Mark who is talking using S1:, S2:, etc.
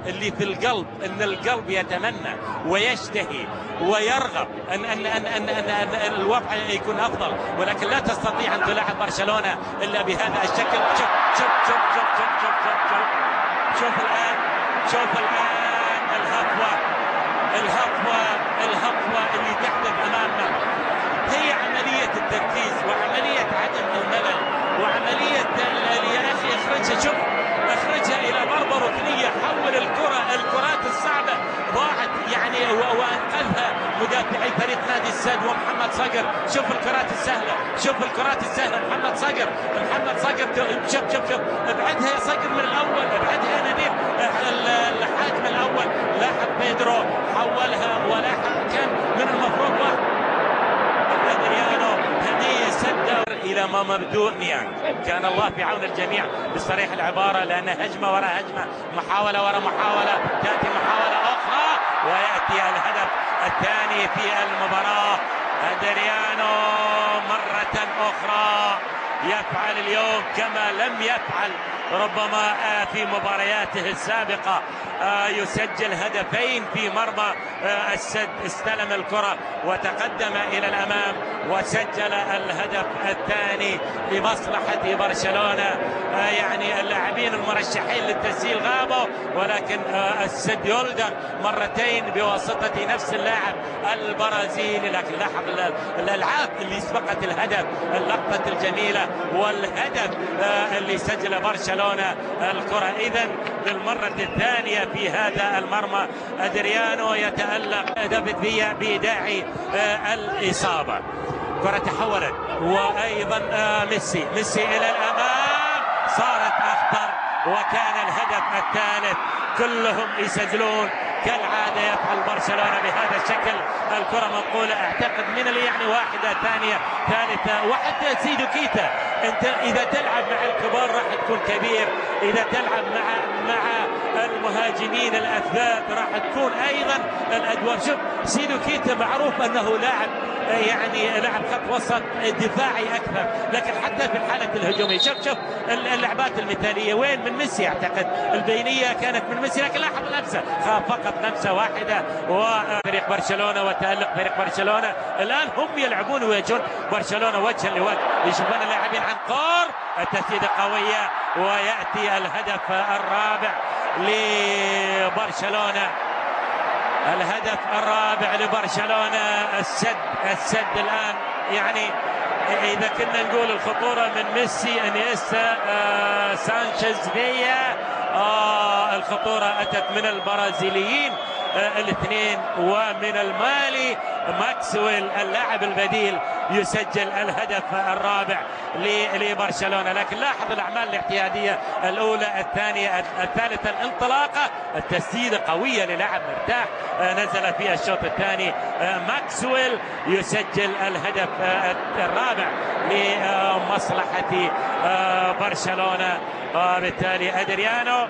S1: اللي في القلب، ان القلب يتمنى ويشتهي ويرغب ان الوضع يكون افضل، ولكن لا تستطيع ان تلاعب برشلونه الا بهذا الشكل. شوف شوف شوف شوف شوف شوف شوف شوف, شوف الان، شوف الان الهفوه اللي تحدث امامنا هي عمليه التركيز وعمليه عدم الملل وعمليه يا اخي اخرجها، شوف اخرجها الى ضربه ركنيه، حول الكرات الصعبه ضاعت يعني وانقذها مدافعي فريق نادي السد ومحمد صقر. شوف الكرات السهله، شوف الكرات السهله، محمد صقر شوف ابعدها يا صقر من الاول، ابعدها يا نبيل الحاكم الاول، لاحق بيدرو حولها ولاحق كان من المفروض واحد هديه سد الى ما مبدوء نيانج. كان الله في عون الجميع بصريح العباره، لان هجمه وراء هجمه، محاوله وراء محاوله، تاتي محاوله اخرى وياتي الهدف الثاني في المباراه. ادريانو مره اخرى يفعل اليوم كما لم يفعل ربما في مبارياته السابقة، يسجل هدفين في مرمى السد، استلم الكرة وتقدم إلى الأمام وسجل الهدف الثاني لمصلحة برشلونة. يعني اللاعبين المرشحين للتسجيل غابوا، ولكن السد يلدغ مرتين بواسطة نفس اللاعب البرازيلي. لكن لاحظ الألعاب اللي سبقت الهدف، اللقطة الجميلة والهدف اللي سجل برشلونة الكرة. إذن للمرة الثانية في هذا المرمى أدريانو يتألق دافيد فيا بداعي الإصابة. كرة تحولت وأيضا ميسي إلى الأمام، صارت أخطر وكان الهدف الثالث. كلهم يسجلون كالعادة، يفعل برشلونة بهذا الشكل. الكرة منقولة اعتقد من اللي يعني واحدة ثانية ثالثة، وحتى سيدو كيتا انت اذا تلعب مع الكبار راح تكون كبير، اذا تلعب مع المهاجمين الاثبات راح تكون ايضا الادوار. شوف سيدو كيتا معروف انه لاعب يعني لاعب خط وسط دفاعي اكثر، لكن حتى في الحالة الهجومية شوف اللعبات المثالية وين من ميسي، اعتقد البينية كانت من ميسي، لكن لاحظ لمسة خاف فقط لمسة واحدة. وفريق برشلونة وتألق فريق برشلونة الان هم يلعبون ويواجهون برشلونة وجها لوجه، يشوفون اللاعبين عن قرب، التسديدة قوية ويأتي الهدف الرابع لبرشلونة. الهدف الرابع لبرشلونة. السد الآن يعني إذا كنا نقول الخطورة من ميسي، انيستا، سانشيز، فيا، الخطورة أتت من البرازيليين الاثنين ومن المالي ماكسويل اللاعب البديل يسجل الهدف الرابع لبرشلونة. لكن لاحظ الأعمال الاعتيادية الأولى الثانية الثالثة، الانطلاقة، التسديدة قوية للاعب مرتاح نزل في الشوط الثاني. ماكسويل يسجل الهدف الرابع لمصلحة برشلونة. بالتالي أدريانو